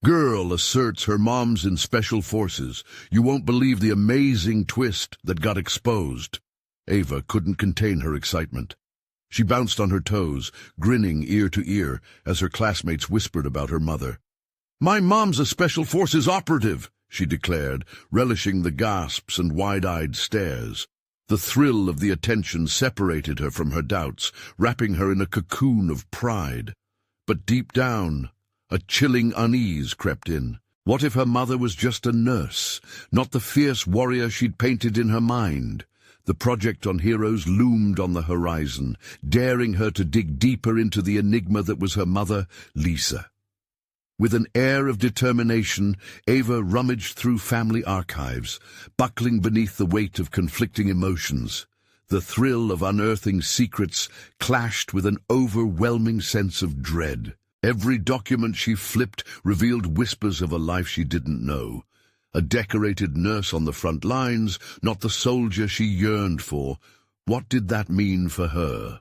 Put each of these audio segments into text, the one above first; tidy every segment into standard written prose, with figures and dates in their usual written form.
Girl asserts her mom's in special forces. You won't believe the amazing twist that got exposed. Ava couldn't contain her excitement. She bounced on her toes, grinning ear to ear as her classmates whispered about her mother. "My mom's a special forces operative," she declared, relishing the gasps and wide-eyed stares. The thrill of the attention separated her from her doubts, wrapping her in a cocoon of pride. But deep down, a chilling unease crept in. What if her mother was just a nurse, not the fierce warrior she'd painted in her mind? The project on Heroes loomed on the horizon, daring her to dig deeper into the enigma that was her mother, Lisa. With an air of determination, Ava rummaged through family archives, buckling beneath the weight of conflicting emotions. The thrill of unearthing secrets clashed with an overwhelming sense of dread. Every document she flipped revealed whispers of a life she didn't know. A decorated nurse on the front lines, not the soldier she yearned for. What did that mean for her?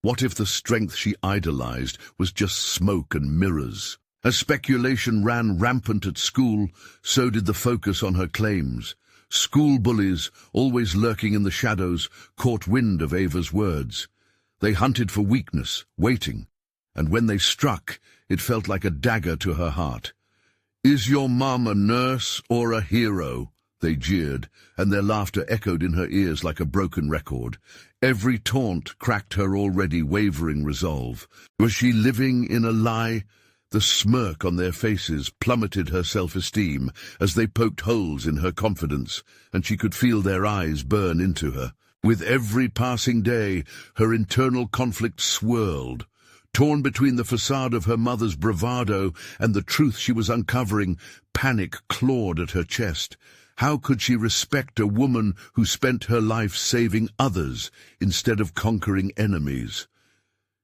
What if the strength she idolized was just smoke and mirrors? As speculation ran rampant at school, so did the focus on her claims. School bullies, always lurking in the shadows, caught wind of Ava's words. They hunted for weakness, waiting, and when they struck, it felt like a dagger to her heart. "Is your mom a nurse or a hero?" they jeered, and their laughter echoed in her ears like a broken record. Every taunt cracked her already wavering resolve. Was she living in a lie? The smirk on their faces plummeted her self-esteem as they poked holes in her confidence, and she could feel their eyes burn into her. With every passing day, her internal conflict swirled. Torn between the facade of her mother's bravado and the truth she was uncovering, panic clawed at her chest. How could she respect a woman who spent her life saving others instead of conquering enemies?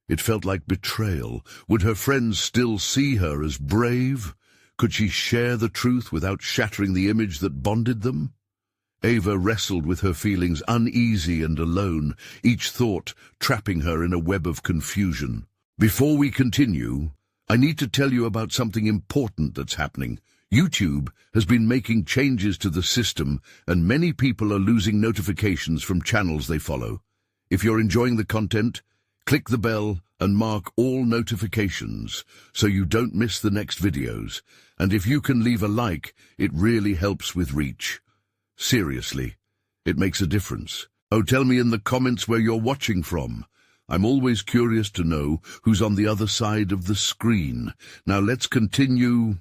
It felt like betrayal. Would her friends still see her as brave? Could she share the truth without shattering the image that bonded them? Ava wrestled with her feelings, uneasy and alone, each thought trapping her in a web of confusion. Before we continue, I need to tell you about something important that's happening. YouTube has been making changes to the system, and many people are losing notifications from channels they follow. If you're enjoying the content, click the bell and mark all notifications so you don't miss the next videos. And if you can leave a like, it really helps with reach. Seriously, it makes a difference. Oh, tell me in the comments where you're watching from. I'm always curious to know who's on the other side of the screen. Now let's continue.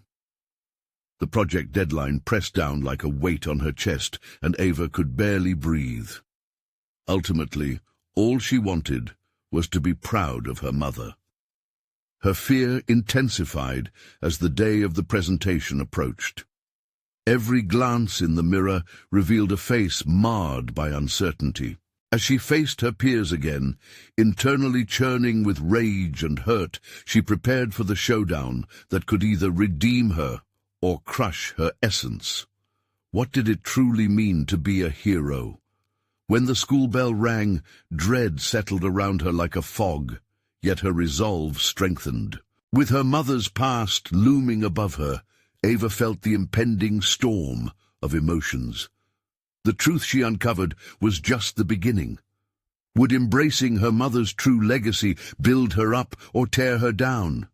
The project deadline pressed down like a weight on her chest, and Ava could barely breathe. Ultimately, all she wanted was to be proud of her mother. Her fear intensified as the day of the presentation approached. Every glance in the mirror revealed a face marred by uncertainty. As she faced her peers again, internally churning with rage and hurt, she prepared for the showdown that could either redeem her or crush her essence. What did it truly mean to be a hero? When the school bell rang, dread settled around her like a fog, yet her resolve strengthened. With her mother's past looming above her, Ava felt the impending storm of emotions. The truth she uncovered was just the beginning. Would embracing her mother's true legacy build her up or tear her down?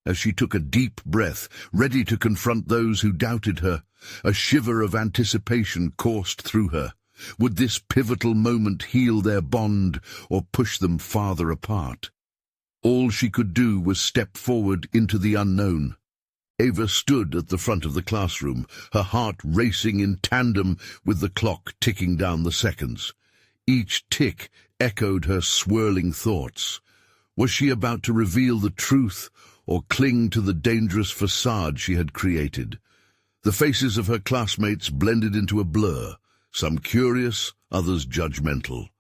As she took a deep breath, ready to confront those who doubted her, a shiver of anticipation coursed through her. Would this pivotal moment heal their bond or push them farther apart? All she could do was step forward into the unknown. Ava stood at the front of the classroom, her heart racing in tandem with the clock ticking down the seconds. Each tick echoed her swirling thoughts. Was she about to reveal the truth or cling to the dangerous facade she had created? The faces of her classmates blended into a blur, some curious, others judgmental.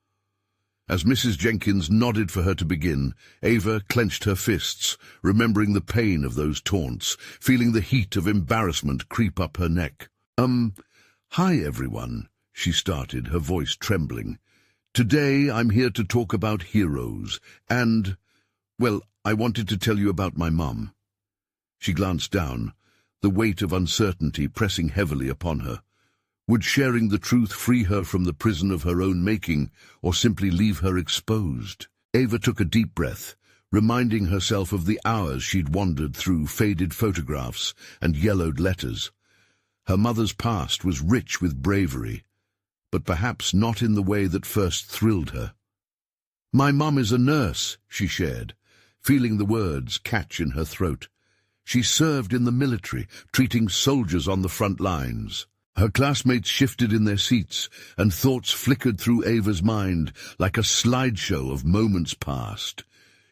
As Mrs. Jenkins nodded for her to begin, Ava clenched her fists, remembering the pain of those taunts, feeling the heat of embarrassment creep up her neck. Hi everyone, she started, her voice trembling. Today I'm here to talk about heroes, and, well, I wanted to tell you about my mum. She glanced down. the weight of uncertainty pressing heavily upon her. Would sharing the truth free her from the prison of her own making, or simply leave her exposed? Ava took a deep breath, reminding herself of the hours she'd wandered through faded photographs and yellowed letters. Her mother's past was rich with bravery, but perhaps not in the way that first thrilled her. "My mum is a nurse," she shared, feeling the words catch in her throat. She served in the military, treating soldiers on the front lines. Her classmates shifted in their seats, and thoughts flickered through Ava's mind like a slideshow of moments past.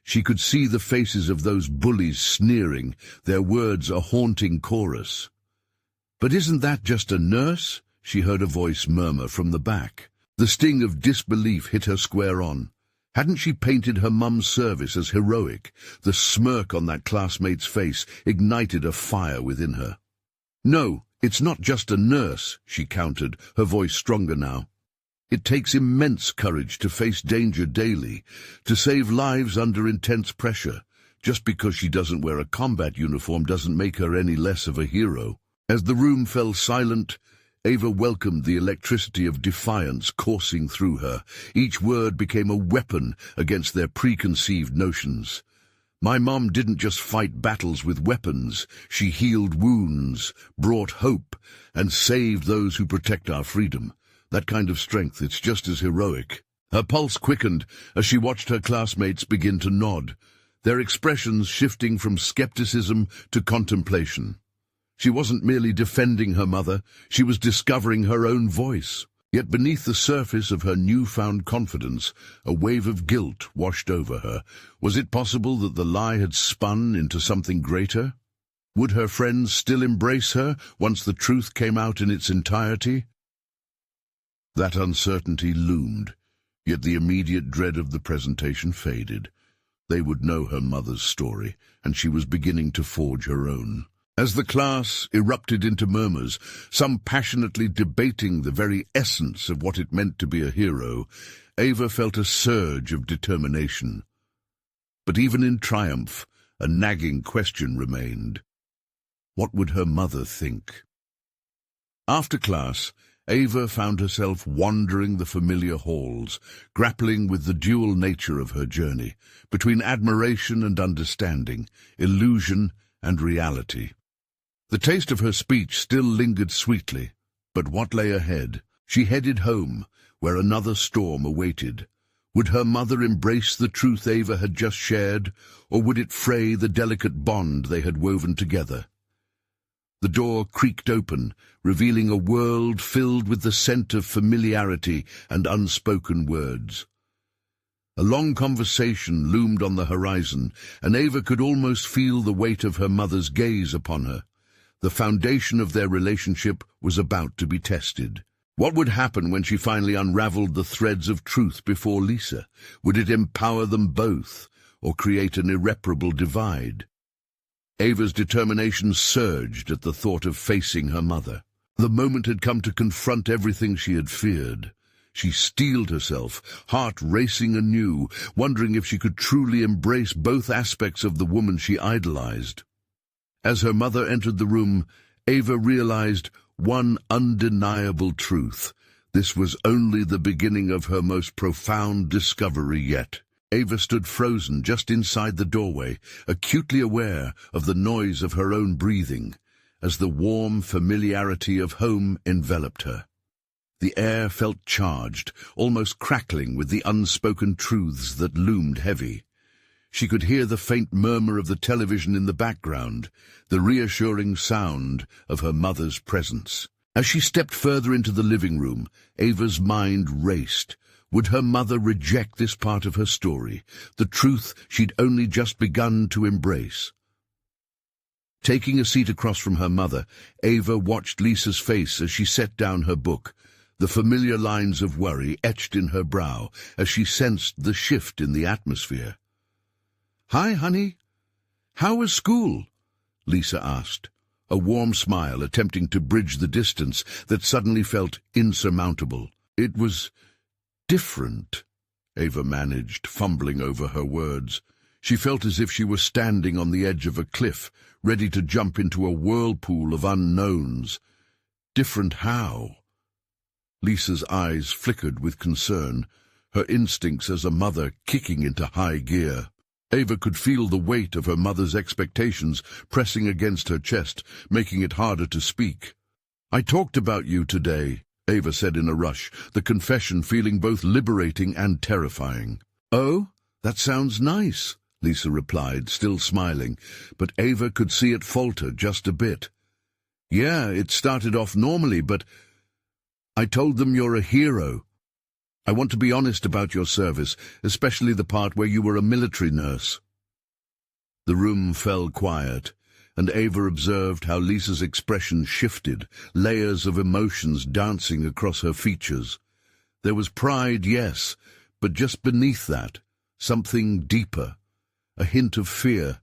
She could see the faces of those bullies sneering, their words a haunting chorus. "But isn't that just a nurse?" she heard a voice murmur from the back. The sting of disbelief hit her square on. Hadn't she painted her mum's service as heroic? The smirk on that classmate's face ignited a fire within her. "No, it's not just a nurse," she countered, her voice stronger now. "It takes immense courage to face danger daily, to save lives under intense pressure. Just because she doesn't wear a combat uniform doesn't make her any less of a hero." As the room fell silent, Ava welcomed the electricity of defiance coursing through her. Each word became a weapon against their preconceived notions. "My mom didn't just fight battles with weapons. She healed wounds, brought hope, and saved those who protect our freedom. That kind of strength, it's just as heroic." Her pulse quickened as she watched her classmates begin to nod, their expressions shifting from skepticism to contemplation. She wasn't merely defending her mother, she was discovering her own voice. Yet beneath the surface of her newfound confidence, a wave of guilt washed over her. Was it possible that the lie had spun into something greater? Would her friends still embrace her once the truth came out in its entirety? That uncertainty loomed, yet the immediate dread of the presentation faded. They would know her mother's story, and she was beginning to forge her own. As the class erupted into murmurs, some passionately debating the very essence of what it meant to be a hero, Ava felt a surge of determination. But even in triumph, a nagging question remained. What would her mother think? After class, Ava found herself wandering the familiar halls, grappling with the dual nature of her journey, between admiration and understanding, illusion and reality. The taste of her speech still lingered sweetly, but what lay ahead? She headed home, where another storm awaited. Would her mother embrace the truth Ava had just shared, or would it fray the delicate bond they had woven together? The door creaked open, revealing a world filled with the scent of familiarity and unspoken words. A long conversation loomed on the horizon, and Ava could almost feel the weight of her mother's gaze upon her. The foundation of their relationship was about to be tested. What would happen when she finally unraveled the threads of truth before Lisa? Would it empower them both, or create an irreparable divide? Ava's determination surged at the thought of facing her mother. The moment had come to confront everything she had feared. She steeled herself, heart racing anew, wondering if she could truly embrace both aspects of the woman she idolized. As her mother entered the room, Ava realized one undeniable truth. This was only the beginning of her most profound discovery yet. Ava stood frozen just inside the doorway, acutely aware of the noise of her own breathing, as the warm familiarity of home enveloped her. The air felt charged, almost crackling with the unspoken truths that loomed heavy. She could hear the faint murmur of the television in the background, the reassuring sound of her mother's presence. As she stepped further into the living room, Ava's mind raced. Would her mother reject this part of her story, the truth she'd only just begun to embrace? Taking a seat across from her mother, Ava watched Lisa's face as she set down her book, the familiar lines of worry etched in her brow as she sensed the shift in the atmosphere. "Hi, honey. How was school?" Lisa asked, a warm smile attempting to bridge the distance that suddenly felt insurmountable. "It was different," Ava managed, fumbling over her words. She felt as if she were standing on the edge of a cliff, ready to jump into a whirlpool of unknowns. Different how? Lisa's eyes flickered with concern, her instincts as a mother kicking into high gear. Ava could feel the weight of her mother's expectations pressing against her chest, making it harder to speak. "I talked about you today," Ava said in a rush, the confession feeling both liberating and terrifying. "Oh, that sounds nice," Lisa replied, still smiling, but Ava could see it falter just a bit. "Yeah, it started off normally, but I told them you're a hero. I want to be honest about your service, especially the part where you were a military nurse." The room fell quiet, and Ava observed how Lisa's expression shifted, layers of emotions dancing across her features. There was pride, yes, but just beneath that, something deeper, a hint of fear,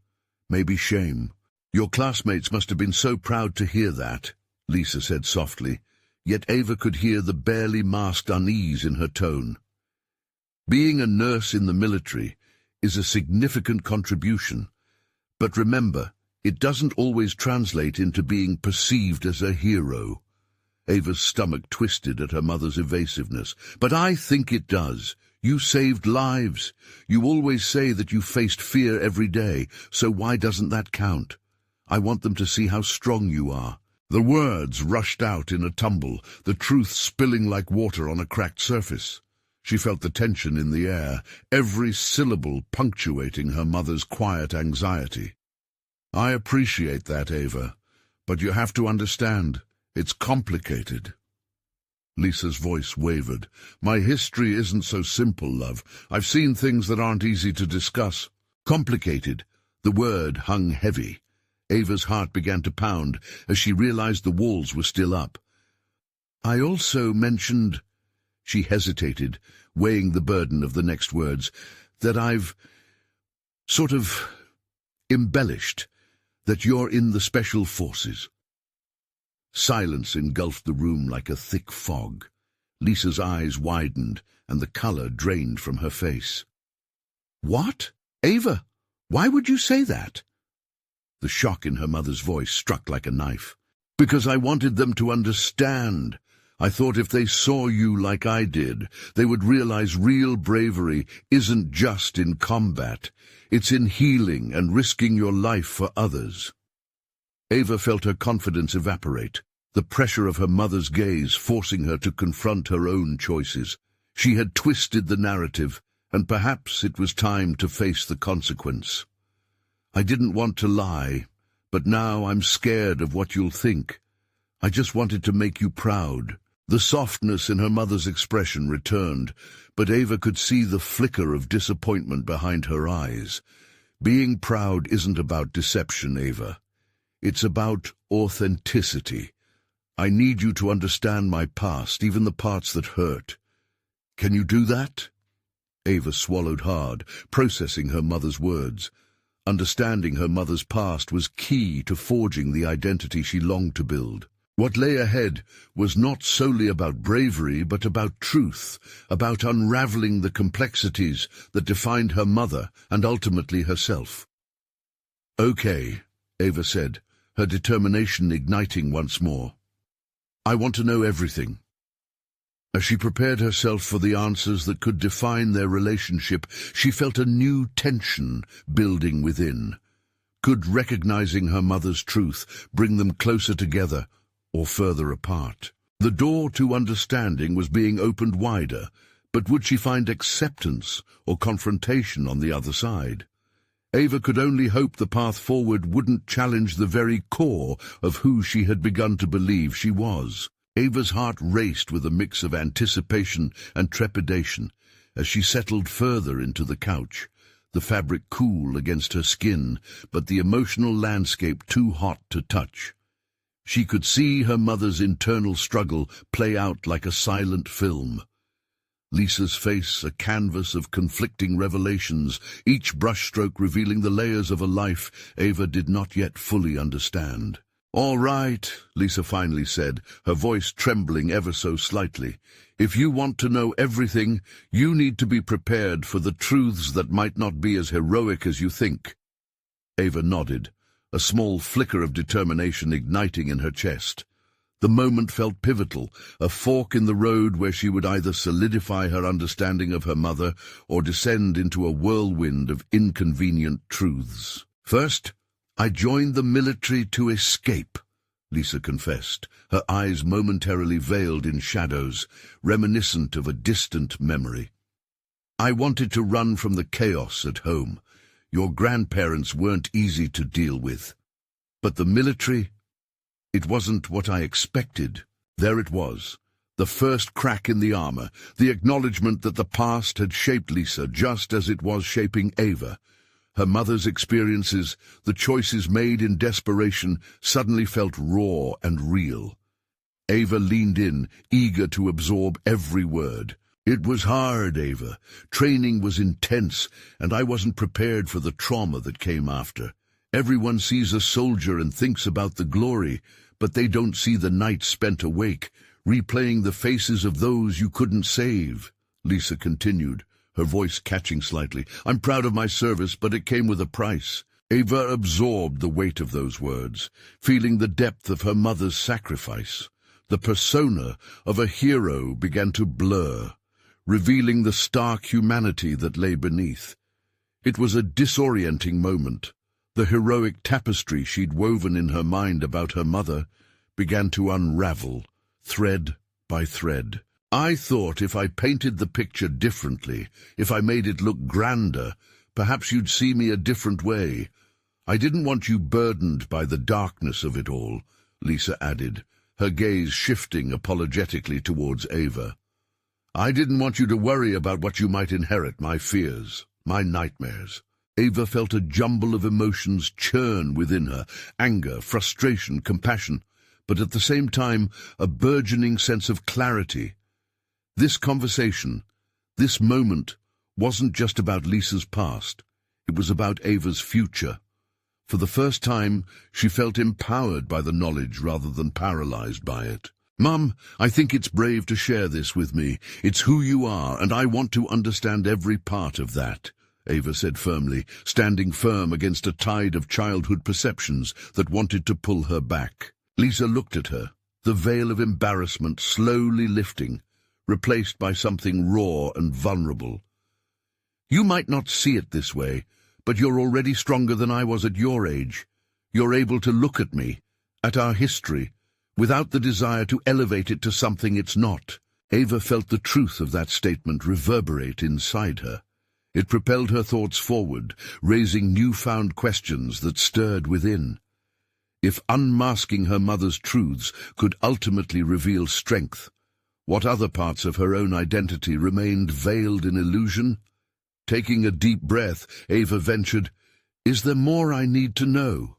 maybe shame. "Your classmates must have been so proud to hear that," Lisa said softly, yet Ava could hear the barely masked unease in her tone. Being a nurse in the military is a significant contribution, but remember, it doesn't always translate into being perceived as a hero. Ava's stomach twisted at her mother's evasiveness. "But I think it does. You saved lives. You always say that you faced fear every day, so why doesn't that count? I want them to see how strong you are." The words rushed out in a tumble, the truth spilling like water on a cracked surface. She felt the tension in the air, every syllable punctuating her mother's quiet anxiety. "I appreciate that, Ava, but you have to understand, it's complicated." Lisa's voice wavered. "My history isn't so simple, love. I've seen things that aren't easy to discuss." Complicated. The word hung heavy. Ava's heart began to pound as she realized the walls were still up. "I also mentioned," she hesitated, weighing the burden of the next words, "that I've sort of embellished, that you're in the special forces." Silence engulfed the room like a thick fog. Lisa's eyes widened, and the color drained from her face. "What? Ava, why would you say that?" The shock in her mother's voice struck like a knife. "Because I wanted them to understand. I thought if they saw you like I did, they would realize real bravery isn't just in combat. It's in healing and risking your life for others." Ava felt her confidence evaporate, the pressure of her mother's gaze forcing her to confront her own choices. She had twisted the narrative, and perhaps it was time to face the consequence. "I didn't want to lie, but now I'm scared of what you'll think. I just wanted to make you proud." The softness in her mother's expression returned, but Ava could see the flicker of disappointment behind her eyes. "Being proud isn't about deception, Ava. It's about authenticity. I need you to understand my past, even the parts that hurt. Can you do that?" Ava swallowed hard, processing her mother's words. Understanding her mother's past was key to forging the identity she longed to build. What lay ahead was not solely about bravery, but about truth, about unraveling the complexities that defined her mother and ultimately herself. "Okay," Ava said, her determination igniting once more. "I want to know everything." As she prepared herself for the answers that could define their relationship, she felt a new tension building within. Could recognizing her mother's truth bring them closer together or further apart? The door to understanding was being opened wider, but would she find acceptance or confrontation on the other side? Ava could only hope the path forward wouldn't challenge the very core of who she had begun to believe she was. Ava's heart raced with a mix of anticipation and trepidation as she settled further into the couch, the fabric cool against her skin, but the emotional landscape too hot to touch. She could see her mother's internal struggle play out like a silent film. Lisa's face a canvas of conflicting revelations, each brushstroke revealing the layers of a life Ava did not yet fully understand. "All right," Lisa finally said, her voice trembling ever so slightly. "If you want to know everything, you need to be prepared for the truths that might not be as heroic as you think." Ava nodded, a small flicker of determination igniting in her chest. The moment felt pivotal, a fork in the road where she would either solidify her understanding of her mother or descend into a whirlwind of inconvenient truths. "First, I joined the military to escape," Lisa confessed, her eyes momentarily veiled in shadows, reminiscent of a distant memory. "I wanted to run from the chaos at home. Your grandparents weren't easy to deal with. But the military, it wasn't what I expected." There it was, the first crack in the armor, the acknowledgement that the past had shaped Lisa just as it was shaping Ava. Her mother's experiences, the choices made in desperation, suddenly felt raw and real. Ava leaned in, eager to absorb every word. "It was hard, Ava. Training was intense, and I wasn't prepared for the trauma that came after. Everyone sees a soldier and thinks about the glory, but they don't see the nights spent awake, replaying the faces of those you couldn't save," Lisa continued, her voice catching slightly. "I'm proud of my service, but it came with a price." Ava absorbed the weight of those words, feeling the depth of her mother's sacrifice. The persona of a hero began to blur, revealing the stark humanity that lay beneath. It was a disorienting moment. The heroic tapestry she'd woven in her mind about her mother began to unravel, thread by thread. "I thought if I painted the picture differently, if I made it look grander, perhaps you'd see me a different way. I didn't want you burdened by the darkness of it all," Lisa added, her gaze shifting apologetically towards Ava. "I didn't want you to worry about what you might inherit, my fears, my nightmares." Ava felt a jumble of emotions churn within her, anger, frustration, compassion, but at the same time a burgeoning sense of clarity. This conversation, this moment, wasn't just about Lisa's past. It was about Ava's future. For the first time, she felt empowered by the knowledge rather than paralyzed by it. "Mum, I think it's brave to share this with me. It's who you are, and I want to understand every part of that," Ava said firmly, standing firm against a tide of childhood perceptions that wanted to pull her back. Lisa looked at her, the veil of embarrassment slowly lifting, replaced by something raw and vulnerable. "You might not see it this way, but you're already stronger than I was at your age. You're able to look at me, at our history, without the desire to elevate it to something it's not." Ava felt the truth of that statement reverberate inside her. It propelled her thoughts forward, raising newfound questions that stirred within. If unmasking her mother's truths could ultimately reveal strength, what other parts of her own identity remained veiled in illusion? Taking a deep breath, Ava ventured, "Is there more I need to know?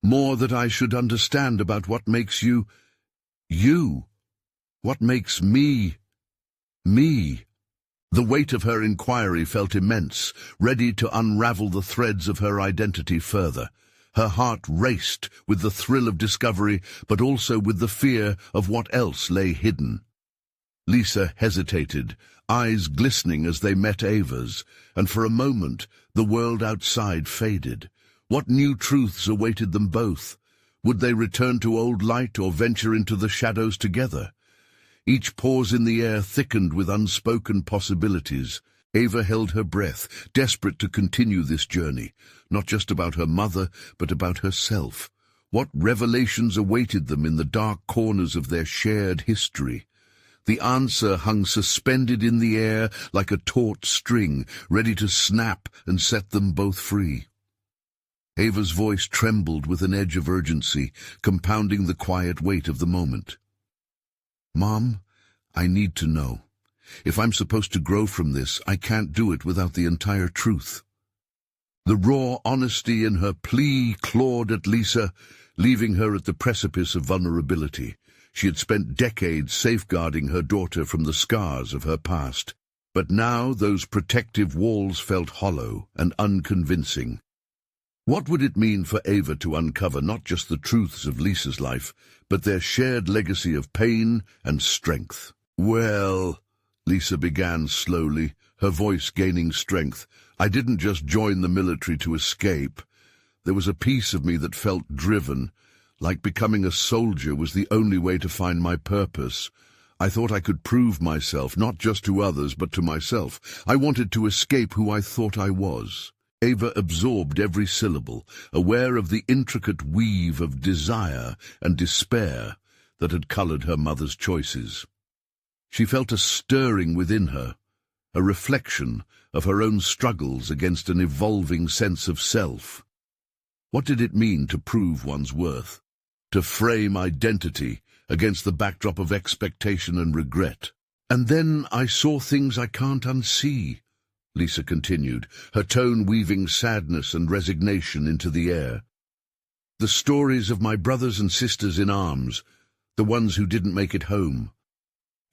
More that I should understand about what makes you, you? What makes me, me?" The weight of her inquiry felt immense, ready to unravel the threads of her identity further. Her heart raced with the thrill of discovery, but also with the fear of what else lay hidden. Lisa hesitated, eyes glistening as they met Ava's, and for a moment the world outside faded. What new truths awaited them both? Would they return to old light or venture into the shadows together? Each pause in the air thickened with unspoken possibilities. Ava held her breath, desperate to continue this journey, not just about her mother, but about herself. What revelations awaited them in the dark corners of their shared history? The answer hung suspended in the air like a taut string, ready to snap and set them both free. Ava's voice trembled with an edge of urgency, compounding the quiet weight of the moment. "Mom, I need to know. If I'm supposed to grow from this, I can't do it without the entire truth." The raw honesty in her plea clawed at Lisa, leaving her at the precipice of vulnerability. She had spent decades safeguarding her daughter from the scars of her past, but now those protective walls felt hollow and unconvincing. What would it mean for Ava to uncover not just the truths of Lisa's life, but their shared legacy of pain and strength? Well, Lisa began slowly, her voice gaining strength. I didn't just join the military to escape. There was a piece of me that felt driven, like becoming a soldier was the only way to find my purpose. I thought I could prove myself, not just to others, but to myself. I wanted to escape who I thought I was. Ava absorbed every syllable, aware of the intricate weave of desire and despair that had colored her mother's choices. She felt a stirring within her, a reflection of her own struggles against an evolving sense of self. What did it mean to prove one's worth? To frame identity against the backdrop of expectation and regret? And then I saw things I can't unsee, Lisa continued, her tone weaving sadness and resignation into the air. The stories of my brothers and sisters in arms, the ones who didn't make it home,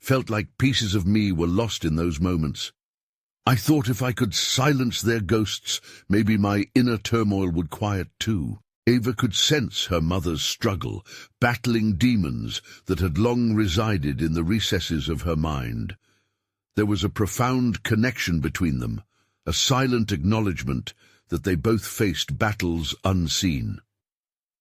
felt like pieces of me were lost in those moments. I thought if I could silence their ghosts, maybe my inner turmoil would quiet too. Ava could sense her mother's struggle, battling demons that had long resided in the recesses of her mind. There was a profound connection between them, a silent acknowledgement that they both faced battles unseen.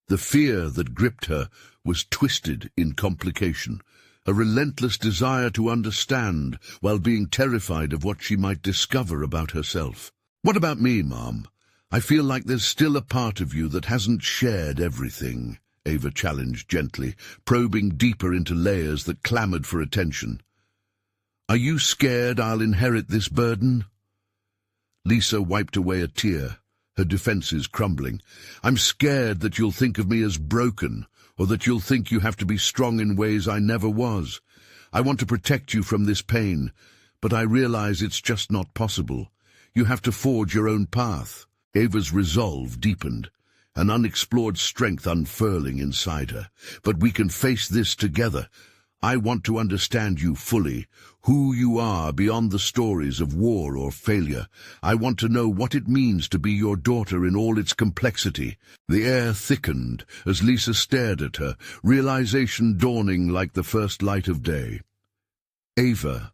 The fear that gripped her was twisted in complication, a relentless desire to understand while being terrified of what she might discover about herself. What about me, Mom? I feel like there's still a part of you that hasn't shared everything, Ava challenged gently, probing deeper into layers that clamored for attention. Are you scared I'll inherit this burden? Lisa wiped away a tear, her defenses crumbling. I'm scared that you'll think of me as broken, or that you'll think you have to be strong in ways I never was. I want to protect you from this pain, but I realize it's just not possible. You have to forge your own path. Ava's resolve deepened, an unexplored strength unfurling inside her. But we can face this together. I want to understand you fully, who you are beyond the stories of war or failure. I want to know what it means to be your daughter in all its complexity. The air thickened as Lisa stared at her, realization dawning like the first light of day. Ava,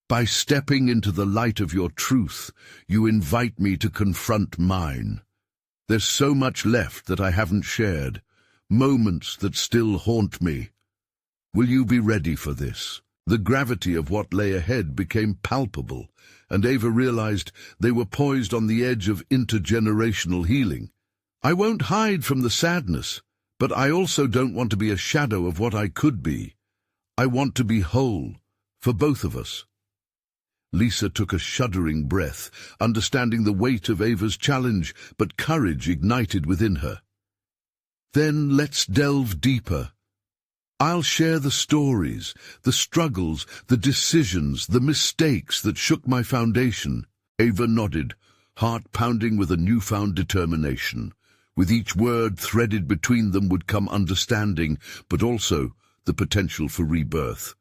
by stepping into the light of your truth, you invite me to confront mine. There's so much left that I haven't shared, moments that still haunt me. Will you be ready for this? The gravity of what lay ahead became palpable, and Ava realized they were poised on the edge of intergenerational healing. I won't hide from the sadness, but I also don't want to be a shadow of what I could be. I want to be whole, for both of us. Lisa took a shuddering breath, understanding the weight of Ava's challenge, but courage ignited within her. Then let's delve deeper. I'll share the stories, the struggles, the decisions, the mistakes that shook my foundation. Ava nodded, heart pounding with a newfound determination. With each word threaded between them would come understanding, but also the potential for rebirth.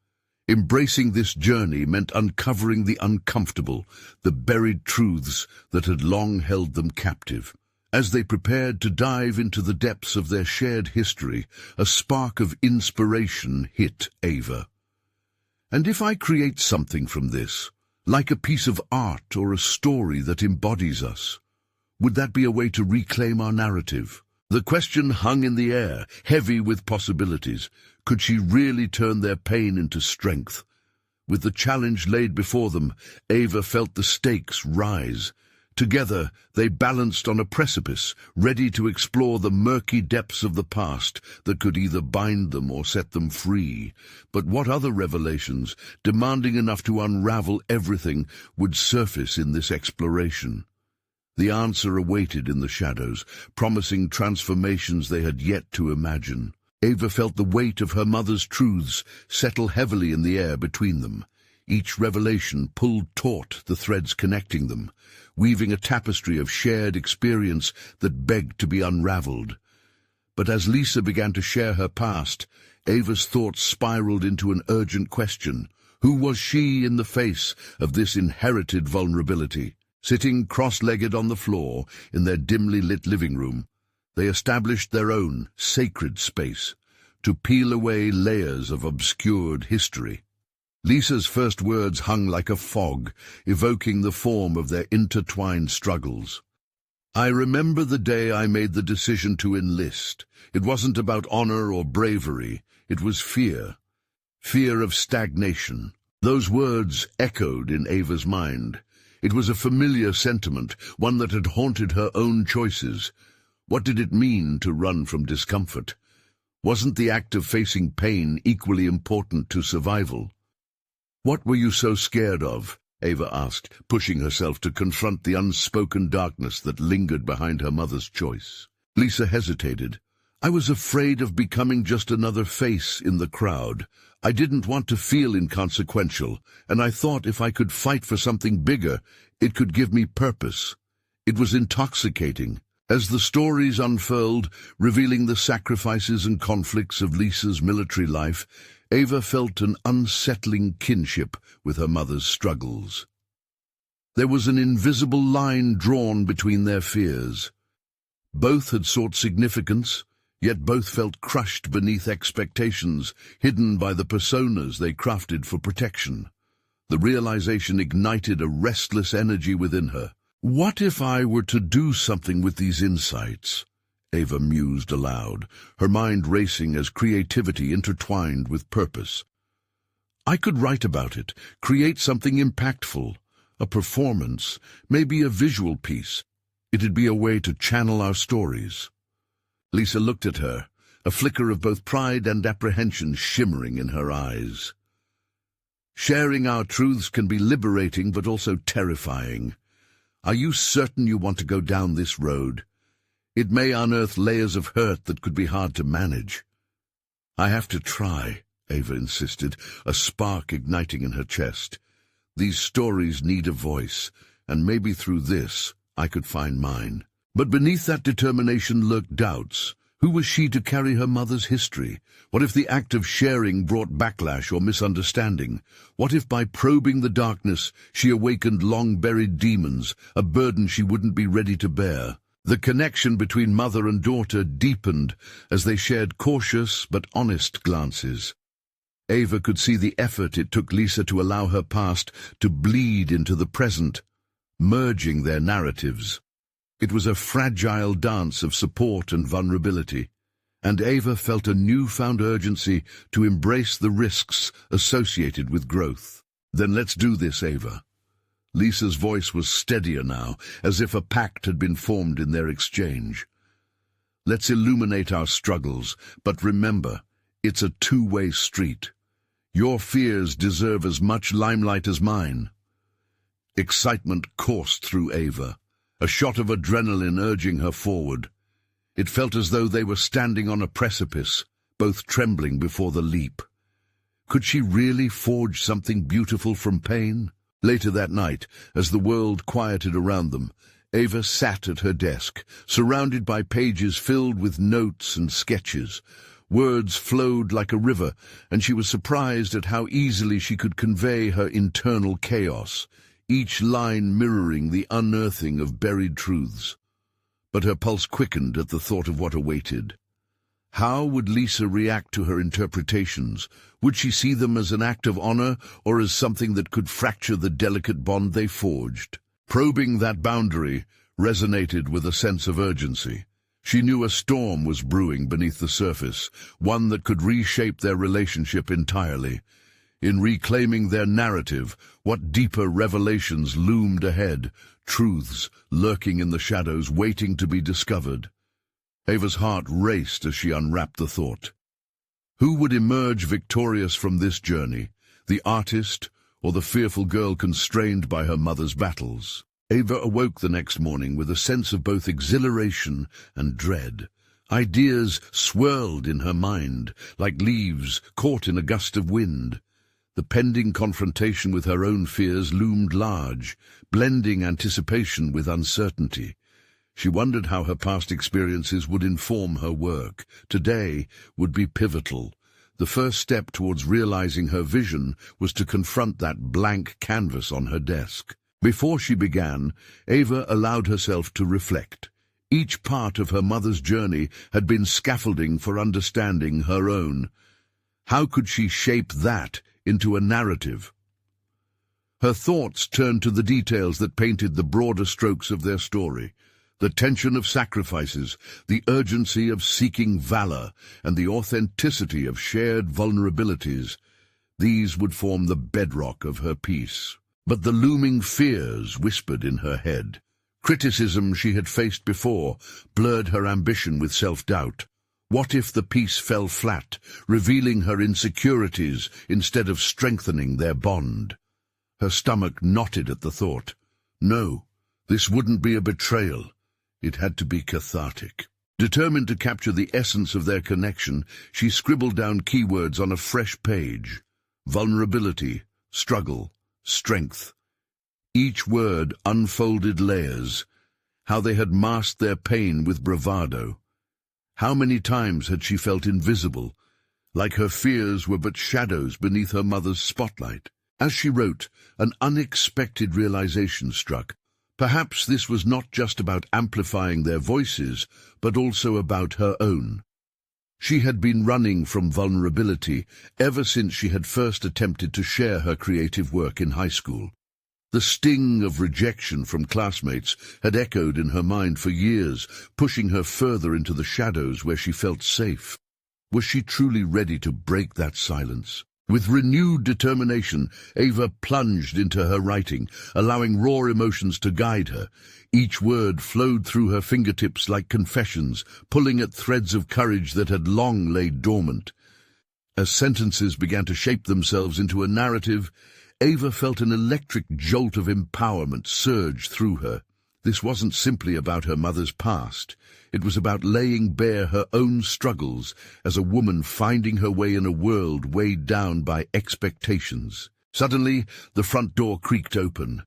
Embracing this journey meant uncovering the uncomfortable, the buried truths that had long held them captive. As they prepared to dive into the depths of their shared history, a spark of inspiration hit Ava. And if I create something from this, like a piece of art or a story that embodies us, would that be a way to reclaim our narrative? The question hung in the air, heavy with possibilities. Could she really turn their pain into strength? With the challenge laid before them, Ava felt the stakes rise. Together, they balanced on a precipice, ready to explore the murky depths of the past that could either bind them or set them free. But what other revelations, demanding enough to unravel everything, would surface in this exploration? The answer awaited in the shadows, promising transformations they had yet to imagine. Ava felt the weight of her mother's truths settle heavily in the air between them. Each revelation pulled taut the threads connecting them, weaving a tapestry of shared experience that begged to be unraveled. But as Lisa began to share her past, Ava's thoughts spiraled into an urgent question. Who was she in the face of this inherited vulnerability? Sitting cross-legged on the floor in their dimly lit living room, they established their own sacred space to peel away layers of obscured history. Lisa's first words hung like a fog, evoking the form of their intertwined struggles. I remember the day I made the decision to enlist. It wasn't about honor or bravery. It was fear. Fear of stagnation. Those words echoed in Ava's mind. It was a familiar sentiment, one that had haunted her own choices. What did it mean to run from discomfort? Wasn't the act of facing pain equally important to survival? "What were you so scared of?" Ava asked, pushing herself to confront the unspoken darkness that lingered behind her mother's choice. Lisa hesitated. "I was afraid of becoming just another face in the crowd. I didn't want to feel inconsequential, and I thought if I could fight for something bigger, it could give me purpose." It was intoxicating. As the stories unfurled, revealing the sacrifices and conflicts of Lisa's military life, Ava felt an unsettling kinship with her mother's struggles. There was an invisible line drawn between their fears. Both had sought significance, yet both felt crushed beneath expectations, hidden by the personas they crafted for protection. The realization ignited a restless energy within her. "What if I were to do something with these insights?" Ava mused aloud, her mind racing as creativity intertwined with purpose. "I could write about it, create something impactful, a performance, maybe a visual piece. It'd be a way to channel our stories." Lisa looked at her, a flicker of both pride and apprehension shimmering in her eyes. "Sharing our truths can be liberating but also terrifying. Are you certain you want to go down this road? It may unearth layers of hurt that could be hard to manage." "I have to try," Ava insisted, a spark igniting in her chest. "These stories need a voice, and maybe through this I could find mine." But beneath that determination lurked doubts. Who was she to carry her mother's history? What if the act of sharing brought backlash or misunderstanding? What if by probing the darkness she awakened long-buried demons, a burden she wouldn't be ready to bear? The connection between mother and daughter deepened as they shared cautious but honest glances. Ava could see the effort it took Lisa to allow her past to bleed into the present, merging their narratives. It was a fragile dance of support and vulnerability, and Ava felt a newfound urgency to embrace the risks associated with growth. "Then let's do this, Ava." Lisa's voice was steadier now, as if a pact had been formed in their exchange. "Let's illuminate our struggles, but remember, it's a two-way street. Your fears deserve as much limelight as mine." Excitement coursed through Ava, a shot of adrenaline urging her forward. It felt as though they were standing on a precipice, both trembling before the leap. Could she really forge something beautiful from pain? Later that night, as the world quieted around them, Ava sat at her desk, surrounded by pages filled with notes and sketches. Words flowed like a river, and she was surprised at how easily she could convey her internal chaos, each line mirroring the unearthing of buried truths. But her pulse quickened at the thought of what awaited. How would Lisa react to her interpretations? Would she see them as an act of honor or as something that could fracture the delicate bond they forged? Probing that boundary resonated with a sense of urgency. She knew a storm was brewing beneath the surface, one that could reshape their relationship entirely. In reclaiming their narrative, what deeper revelations loomed ahead, truths lurking in the shadows waiting to be discovered. Ava's heart raced as she unwrapped the thought. Who would emerge victorious from this journey, the artist or the fearful girl constrained by her mother's battles? Ava awoke the next morning with a sense of both exhilaration and dread. Ideas swirled in her mind, like leaves caught in a gust of wind. The pending confrontation with her own fears loomed large, blending anticipation with uncertainty. She wondered how her past experiences would inform her work. Today would be pivotal. The first step towards realizing her vision was to confront that blank canvas on her desk. Before she began, Ava allowed herself to reflect. Each part of her mother's journey had been scaffolding for understanding her own. How could she shape that into a narrative? Her thoughts turned to the details that painted the broader strokes of their story. The tension of sacrifices, the urgency of seeking valor, and the authenticity of shared vulnerabilities. These would form the bedrock of her piece. But the looming fears whispered in her head. Criticism she had faced before blurred her ambition with self-doubt. What if the piece fell flat, revealing her insecurities instead of strengthening their bond? Her stomach knotted at the thought. No, this wouldn't be a betrayal. It had to be cathartic. Determined to capture the essence of their connection, she scribbled down keywords on a fresh page. Vulnerability, struggle, strength. Each word unfolded layers, how they had masked their pain with bravado. How many times had she felt invisible, like her fears were but shadows beneath her mother's spotlight? As she wrote, an unexpected realization struck. Perhaps this was not just about amplifying their voices, but also about her own. She had been running from vulnerability ever since she had first attempted to share her creative work in high school. The sting of rejection from classmates had echoed in her mind for years, pushing her further into the shadows where she felt safe. Was she truly ready to break that silence? With renewed determination, Ava plunged into her writing, allowing raw emotions to guide her. Each word flowed through her fingertips like confessions, pulling at threads of courage that had long laid dormant. As sentences began to shape themselves into a narrative, Ava felt an electric jolt of empowerment surge through her. This wasn't simply about her mother's past. It was about laying bare her own struggles as a woman finding her way in a world weighed down by expectations. Suddenly, the front door creaked open.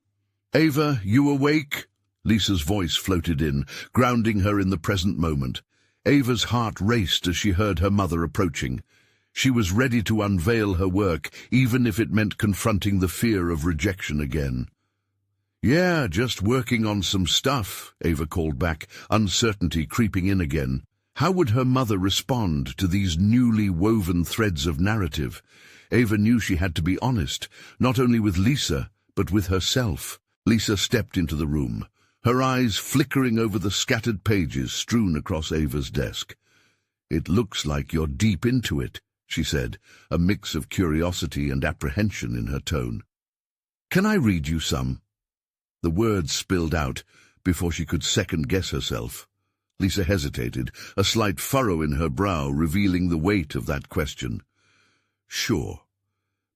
"Ava, you awake?" Lisa's voice floated in, grounding her in the present moment. Ava's heart raced as she heard her mother approaching. She was ready to unveil her work, even if it meant confronting the fear of rejection again. "Yeah, just working on some stuff," Ava called back, uncertainty creeping in again. How would her mother respond to these newly woven threads of narrative? Ava knew she had to be honest, not only with Lisa, but with herself. Lisa stepped into the room, her eyes flickering over the scattered pages strewn across Ava's desk. "It looks like you're deep into it," she said, a mix of curiosity and apprehension in her tone. "Can I read you some?" The words spilled out before she could second-guess herself. Lisa hesitated, a slight furrow in her brow revealing the weight of that question. "Sure.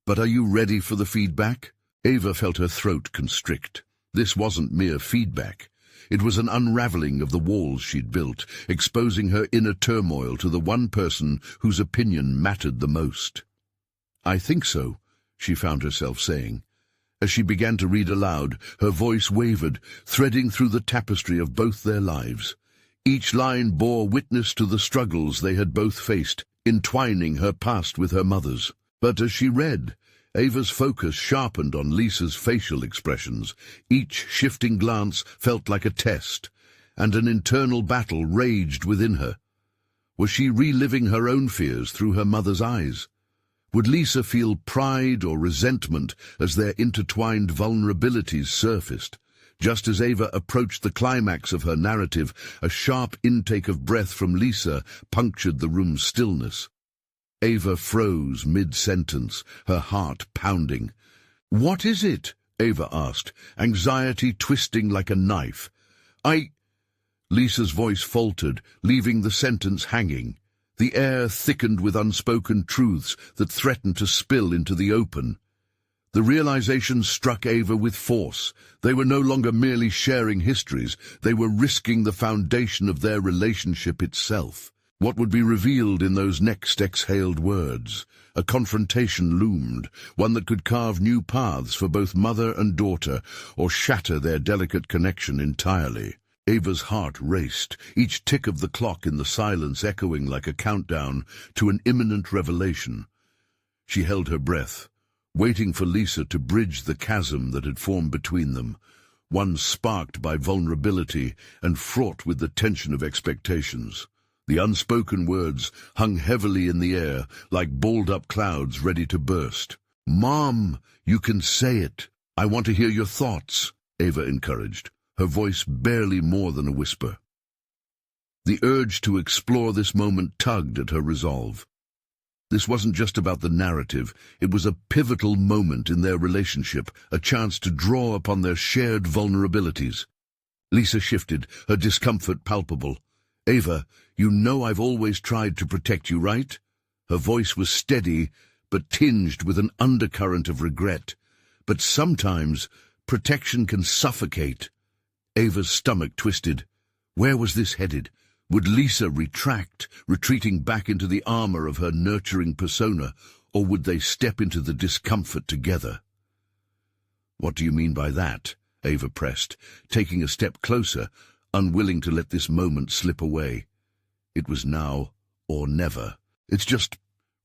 But are you ready for the feedback?" Ava felt her throat constrict. This wasn't mere feedback. It was an unraveling of the walls she'd built, exposing her inner turmoil to the one person whose opinion mattered the most. "I think so," she found herself saying. As she began to read aloud, her voice wavered, threading through the tapestry of both their lives. Each line bore witness to the struggles they had both faced, entwining her past with her mother's. But as she read, Ava's focus sharpened on Lisa's facial expressions. Each shifting glance felt like a test, and an internal battle raged within her. Was she reliving her own fears through her mother's eyes? Would Lisa feel pride or resentment as their intertwined vulnerabilities surfaced? Just as Ava approached the climax of her narrative, a sharp intake of breath from Lisa punctured the room's stillness. Ava froze mid-sentence, her heart pounding. "What is it?" Ava asked, anxiety twisting like a knife. Lisa's voice faltered, leaving the sentence hanging. The air thickened with unspoken truths that threatened to spill into the open. The realization struck Ava with force. They were no longer merely sharing histories, they were risking the foundation of their relationship itself. What would be revealed in those next exhaled words? A confrontation loomed, one that could carve new paths for both mother and daughter, or shatter their delicate connection entirely. Ava's heart raced, each tick of the clock in the silence echoing like a countdown to an imminent revelation. She held her breath, waiting for Lisa to bridge the chasm that had formed between them, one sparked by vulnerability and fraught with the tension of expectations. The unspoken words hung heavily in the air, like balled-up clouds ready to burst. "Mom, you can say it. I want to hear your thoughts," Ava encouraged, her voice barely more than a whisper. The urge to explore this moment tugged at her resolve. This wasn't just about the narrative, it was a pivotal moment in their relationship, a chance to draw upon their shared vulnerabilities. Lisa shifted, her discomfort palpable. "Ava, you know I've always tried to protect you, right?" Her voice was steady, but tinged with an undercurrent of regret. "But sometimes protection can suffocate." Ava's stomach twisted. Where was this headed? Would Lisa retract, retreating back into the armor of her nurturing persona, or would they step into the discomfort together? "What do you mean by that?" Ava pressed, taking a step closer, unwilling to let this moment slip away. It was now or never. "It's just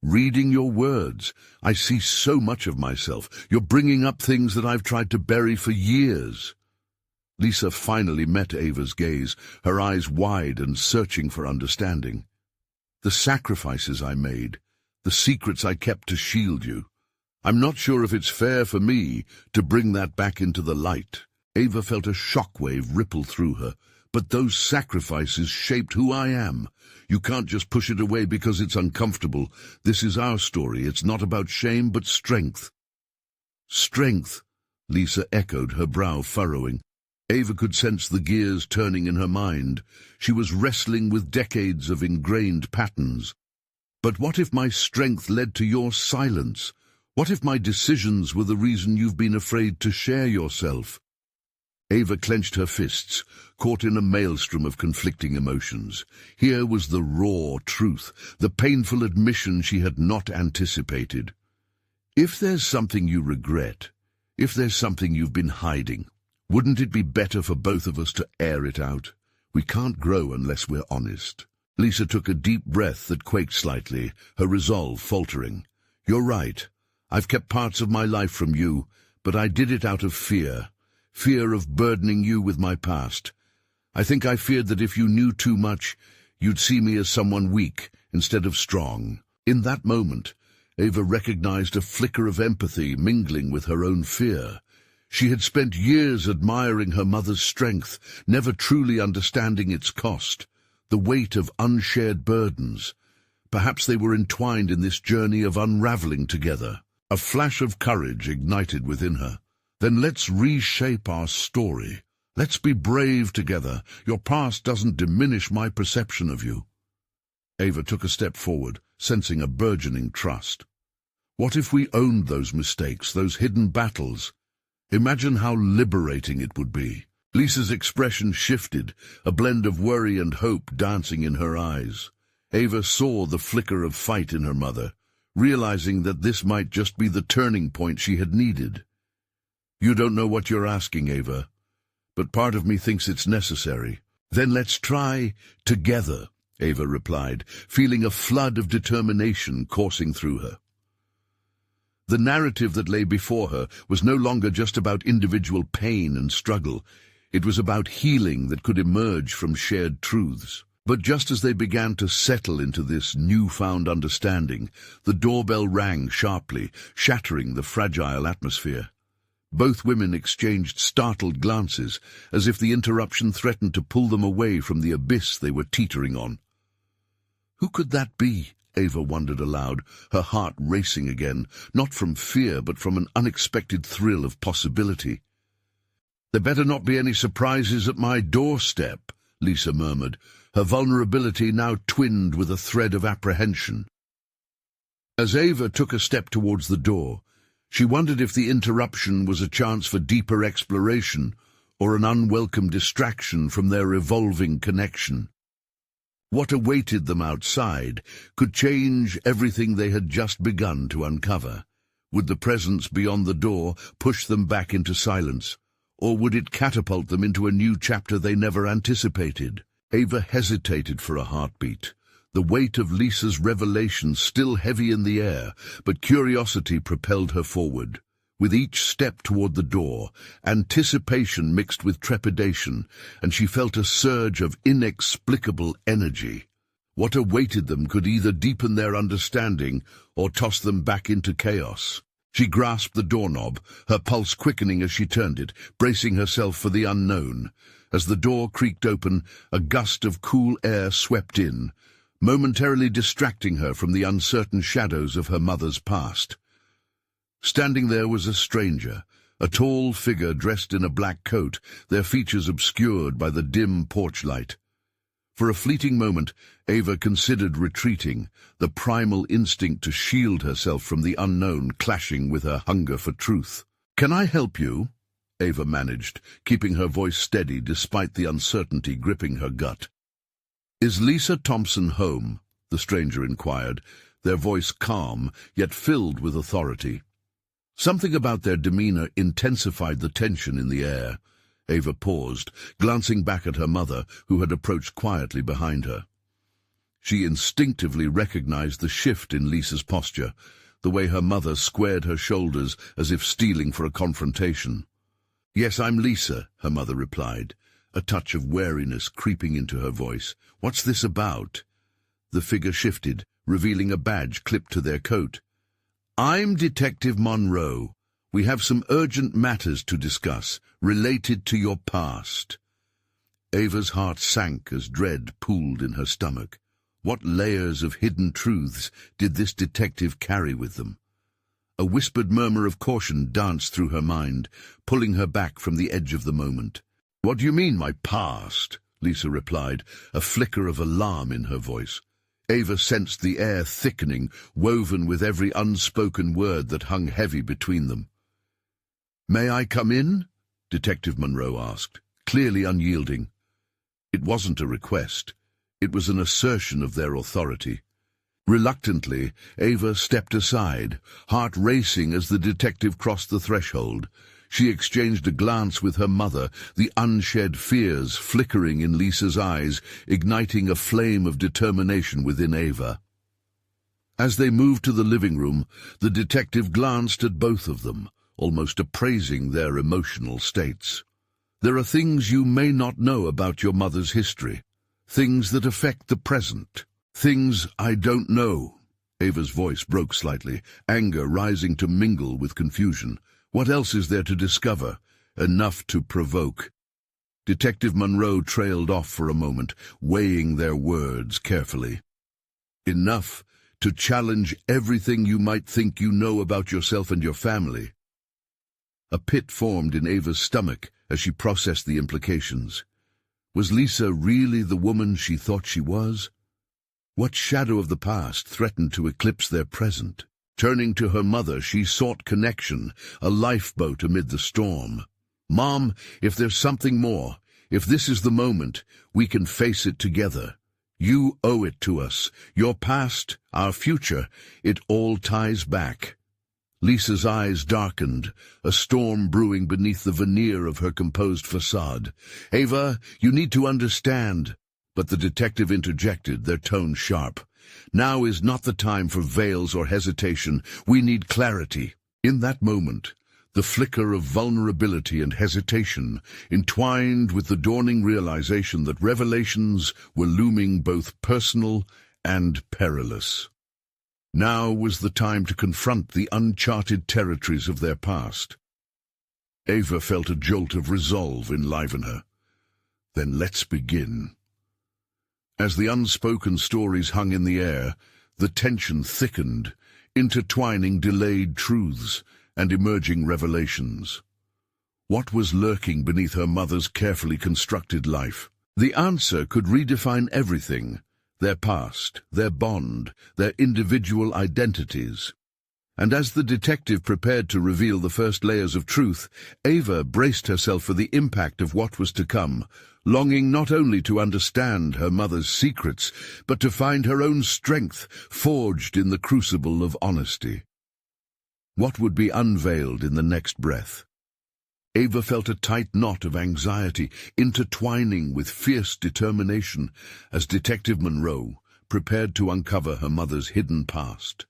reading your words. I see so much of myself. You're bringing up things that I've tried to bury for years." Lisa finally met Ava's gaze, her eyes wide and searching for understanding. "The sacrifices I made, the secrets I kept to shield you. I'm not sure if it's fair for me to bring that back into the light." Ava felt a shockwave ripple through her. "But those sacrifices shaped who I am. You can't just push it away because it's uncomfortable. This is our story. It's not about shame, but strength." "Strength," Lisa echoed, her brow furrowing. Ava could sense the gears turning in her mind. She was wrestling with decades of ingrained patterns. "But what if my strength led to your silence? What if my decisions were the reason you've been afraid to share yourself?" Ava clenched her fists, caught in a maelstrom of conflicting emotions. Here was the raw truth, the painful admission she had not anticipated. "If there's something you regret, if there's something you've been hiding, wouldn't it be better for both of us to air it out? We can't grow unless we're honest." Lisa took a deep breath that quaked slightly, her resolve faltering. "You're right. I've kept parts of my life from you, but I did it out of fear. Fear of burdening you with my past. I think I feared that if you knew too much, you'd see me as someone weak instead of strong." In that moment, Ava recognized a flicker of empathy mingling with her own fear. She had spent years admiring her mother's strength, never truly understanding its cost, the weight of unshared burdens. Perhaps they were entwined in this journey of unraveling together. A flash of courage ignited within her. "Then let's reshape our story. Let's be brave together. Your past doesn't diminish my perception of you." Ava took a step forward, sensing a burgeoning trust. What if we owned those mistakes, those hidden battles? Imagine how liberating it would be. Lisa's expression shifted, a blend of worry and hope dancing in her eyes. Ava saw the flicker of fight in her mother, realizing that this might just be the turning point she had needed. "You don't know what you're asking, Ava, but part of me thinks it's necessary." "Then let's try together," Ava replied, feeling a flood of determination coursing through her. The narrative that lay before her was no longer just about individual pain and struggle. It was about healing that could emerge from shared truths. But just as they began to settle into this newfound understanding, the doorbell rang sharply, shattering the fragile atmosphere. Both women exchanged startled glances, as if the interruption threatened to pull them away from the abyss they were teetering on. Who could that be? Ava wondered aloud, her heart racing again, not from fear but from an unexpected thrill of possibility. "There better not be any surprises at my doorstep," Lisa murmured, her vulnerability now twinned with a thread of apprehension. As Ava took a step towards the door, she wondered if the interruption was a chance for deeper exploration or an unwelcome distraction from their evolving connection. What awaited them outside could change everything they had just begun to uncover. Would the presence beyond the door push them back into silence, or would it catapult them into a new chapter they never anticipated? Ava hesitated for a heartbeat. The the weight of Lisa's revelation still heavy in the air, but curiosity propelled her forward. With each step toward the door, anticipation mixed with trepidation, and she felt a surge of inexplicable energy. What awaited them could either deepen their understanding or toss them back into chaos. She grasped the doorknob, her pulse quickening as she turned it, bracing herself for the unknown. As the door creaked open, a gust of cool air swept in, momentarily distracting her from the uncertain shadows of her mother's past. Standing there was a stranger, a tall figure dressed in a black coat, their features obscured by the dim porch light. For a fleeting moment, Ava considered retreating, the primal instinct to shield herself from the unknown clashing with her hunger for truth. "Can I help you?" Ava managed, keeping her voice steady despite the uncertainty gripping her gut. "Is Lisa Thompson home?" the stranger inquired, their voice calm, yet filled with authority. Something about their demeanor intensified the tension in the air. Ava paused, glancing back at her mother, who had approached quietly behind her. She instinctively recognized the shift in Lisa's posture, the way her mother squared her shoulders as if steeling for a confrontation. "Yes, I'm Lisa," her mother replied, a touch of wariness creeping into her voice. "What's this about?" The figure shifted, revealing a badge clipped to their coat. "I'm Detective Monroe. We have some urgent matters to discuss, related to your past." Ava's heart sank as dread pooled in her stomach. What layers of hidden truths did this detective carry with them? A whispered murmur of caution danced through her mind, pulling her back from the edge of the moment. "What do you mean, my past?" Lisa replied, a flicker of alarm in her voice. Ava sensed the air thickening, woven with every unspoken word that hung heavy between them. "May I come in?" Detective Monroe asked, clearly unyielding. It wasn't a request. It was an assertion of their authority. Reluctantly, Ava stepped aside, heart racing as the detective crossed the threshold. She exchanged a glance with her mother, the unshed fears flickering in Lisa's eyes, igniting a flame of determination within Ava. As they moved to the living room, the detective glanced at both of them, almost appraising their emotional states. "There are things you may not know about your mother's history, things that affect the present, things I don't know." Ava's voice broke slightly, anger rising to mingle with confusion. "What else is there to discover? Enough to provoke." Detective Monroe trailed off for a moment, weighing their words carefully. "Enough to challenge everything you might think you know about yourself and your family." A pit formed in Ava's stomach as she processed the implications. Was Lisa really the woman she thought she was? What shadow of the past threatened to eclipse their present? Turning to her mother, she sought connection, a lifeboat amid the storm. "Mom, if there's something more, if this is the moment, we can face it together. You owe it to us. Your past, our future, it all ties back." Lisa's eyes darkened, a storm brewing beneath the veneer of her composed facade. "Ava, you need to understand." But the detective interjected, their tone sharp. "Now is not the time for veils or hesitation. We need clarity." In that moment, the flicker of vulnerability and hesitation entwined with the dawning realization that revelations were looming both personal and perilous. Now was the time to confront the uncharted territories of their past. Ava felt a jolt of resolve enliven her. "Then let's begin." As the unspoken stories hung in the air, the tension thickened, intertwining delayed truths and emerging revelations. What was lurking beneath her mother's carefully constructed life? The answer could redefine everything: their past, their bond, their individual identities. And as the detective prepared to reveal the first layers of truth, Ava braced herself for the impact of what was to come, longing not only to understand her mother's secrets, but to find her own strength forged in the crucible of honesty. What would be unveiled in the next breath? Ava felt a tight knot of anxiety intertwining with fierce determination as Detective Monroe, prepared to uncover her mother's hidden past.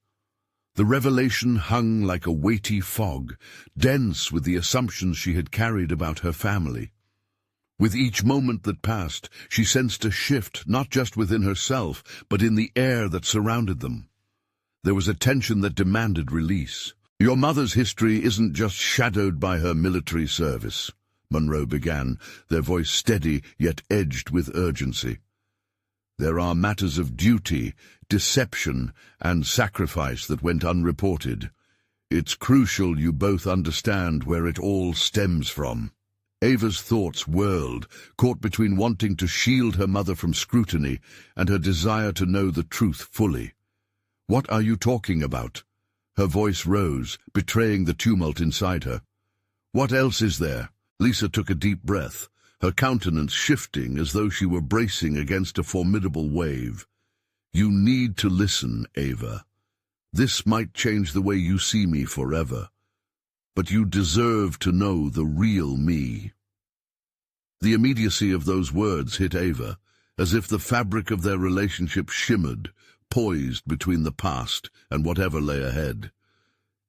The revelation hung like a weighty fog, dense with the assumptions she had carried about her family. With each moment that passed, she sensed a shift not just within herself, but in the air that surrounded them. There was a tension that demanded release. "Your mother's history isn't just shadowed by her military service," Monroe began, their voice steady yet edged with urgency. "There are matters of duty, deception, and sacrifice that went unreported. It's crucial you both understand where it all stems from." Ava's thoughts whirled, caught between wanting to shield her mother from scrutiny and her desire to know the truth fully. "What are you talking about?" Her voice rose, betraying the tumult inside her. "What else is there?" Lisa took a deep breath, her countenance shifting as though she were bracing against a formidable wave. "You need to listen, Ava. This might change the way you see me forever. But you deserve to know the real me." The immediacy of those words hit Ava, as if the fabric of their relationship shimmered, poised between the past and whatever lay ahead.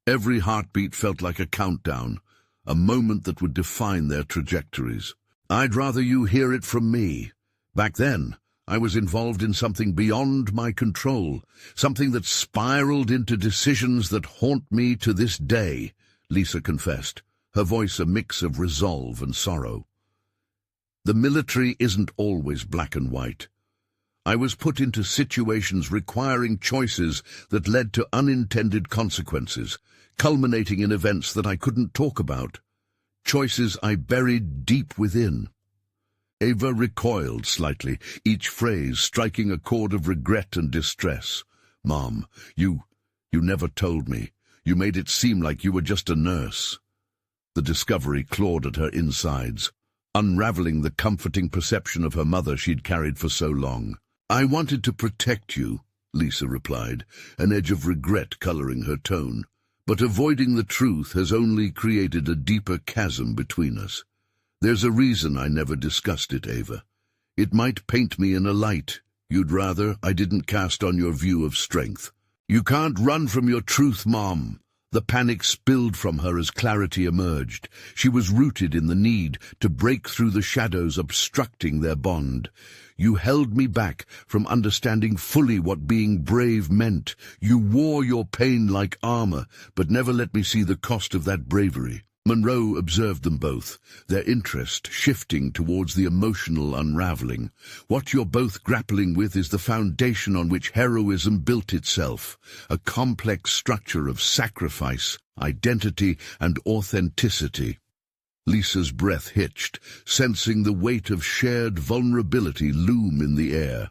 Every heartbeat felt like a countdown, a moment that would define their trajectories. "I'd rather you hear it from me. Back then, I was involved in something beyond my control, something that spiraled into decisions that haunt me to this day," Lisa confessed, her voice a mix of resolve and sorrow. "The military isn't always black and white. I was put into situations requiring choices that led to unintended consequences, culminating in events that I couldn't talk about. Choices I buried deep within." Ava recoiled slightly, each phrase striking a chord of regret and distress. "Mom, you never told me. You made it seem like you were just a nurse." The discovery clawed at her insides, unraveling the comforting perception of her mother she'd carried for so long. "I wanted to protect you," Lisa replied, an edge of regret coloring her tone. "But avoiding the truth has only created a deeper chasm between us. There's a reason I never discussed it, Ava. It might paint me in a light you'd rather I didn't cast on your view of strength. You can't run from your truth, Mom." The panic spilled from her as clarity emerged. She was rooted in the need to break through the shadows obstructing their bond. "You held me back from understanding fully what being brave meant. You wore your pain like armor, but never let me see the cost of that bravery." Monroe observed them both, their interest shifting towards the emotional unraveling. "What you're both grappling with is the foundation on which heroism built itself, a complex structure of sacrifice, identity, and authenticity." Lisa's breath hitched, sensing the weight of shared vulnerability loom in the air.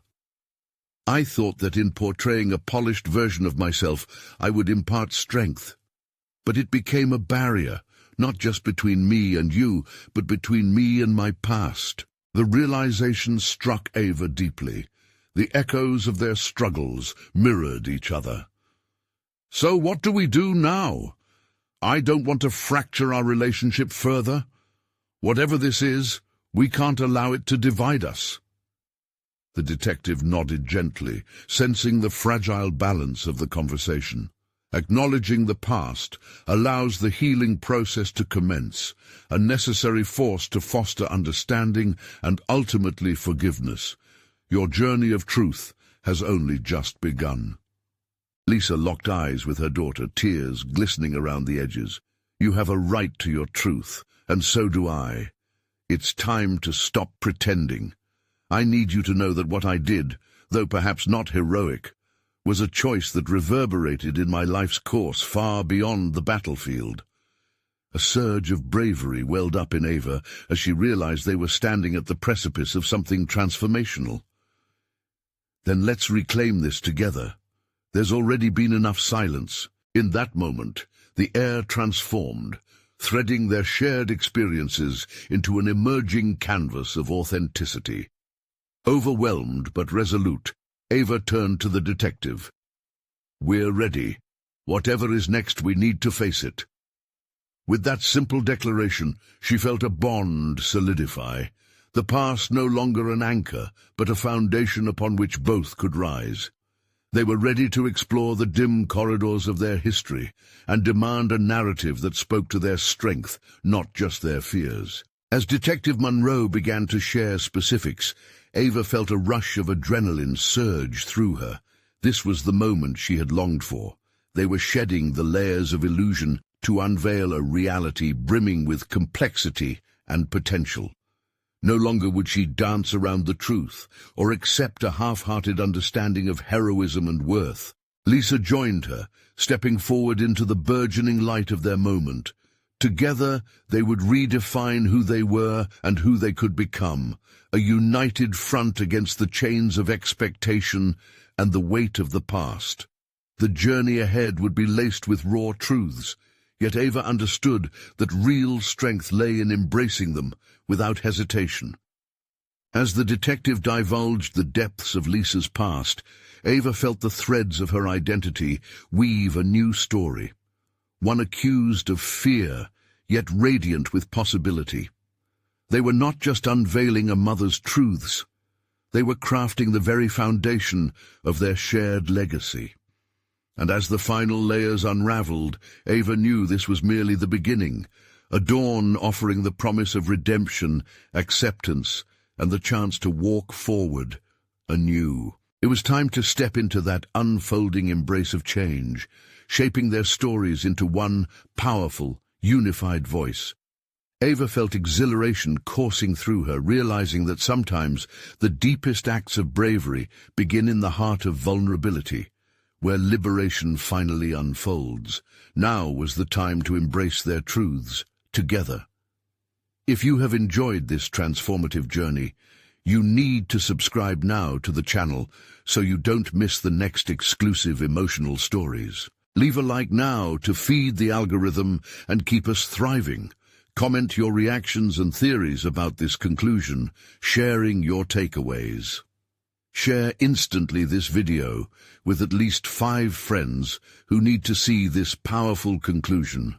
"I thought that in portraying a polished version of myself, I would impart strength. But it became a barrier, not just between me and you, but between me and my past." The realization struck Ava deeply. The echoes of their struggles mirrored each other. "So what do we do now? I don't want to fracture our relationship further. Whatever this is, we can't allow it to divide us." The detective nodded gently, sensing the fragile balance of the conversation. Acknowledging the past allows the healing process to commence, a necessary force to foster understanding and ultimately forgiveness. Your journey of truth has only just begun. Lisa locked eyes with her daughter, tears glistening around the edges. "You have a right to your truth, and so do I. It's time to stop pretending. I need you to know that what I did, though perhaps not heroic, was a choice that reverberated in my life's course far beyond the battlefield." A surge of bravery welled up in Ava as she realized they were standing at the precipice of something transformational. "Then let's reclaim this together. There's already been enough silence." In that moment, the air transformed, threading their shared experiences into an emerging canvas of authenticity. Overwhelmed but resolute, Ava turned to the detective. "We're ready. Whatever is next, we need to face it." With that simple declaration, she felt a bond solidify. The past no longer an anchor, but a foundation upon which both could rise. They were ready to explore the dim corridors of their history and demand a narrative that spoke to their strength, not just their fears. As Detective Monroe began to share specifics, Ava felt a rush of adrenaline surge through her. This was the moment she had longed for. They were shedding the layers of illusion to unveil a reality brimming with complexity and potential. No longer would she dance around the truth or accept a half-hearted understanding of heroism and worth. Lisa joined her, stepping forward into the burgeoning light of their moment. Together, they would redefine who they were and who they could become, a united front against the chains of expectation and the weight of the past. The journey ahead would be laced with raw truths, yet Ava understood that real strength lay in embracing them without hesitation. As the detective divulged the depths of Lisa's past, Ava felt the threads of her identity weave a new story, one accused of fear, yet radiant with possibility. They were not just unveiling a mother's truths, they were crafting the very foundation of their shared legacy. And as the final layers unraveled, Ava knew this was merely the beginning, a dawn offering the promise of redemption, acceptance, and the chance to walk forward anew. It was time to step into that unfolding embrace of change, shaping their stories into one powerful, unified voice. Ava felt exhilaration coursing through her, realizing that sometimes the deepest acts of bravery begin in the heart of vulnerability, where liberation finally unfolds. Now was the time to embrace their truths together. If you have enjoyed this transformative journey, you need to subscribe now to the channel so you don't miss the next exclusive emotional stories. Leave a like now to feed the algorithm and keep us thriving. Comment your reactions and theories about this conclusion, sharing your takeaways. Share instantly this video with at least 5 friends who need to see this powerful conclusion.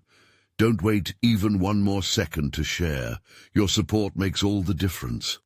Don't wait even one more second to share. Your support makes all the difference.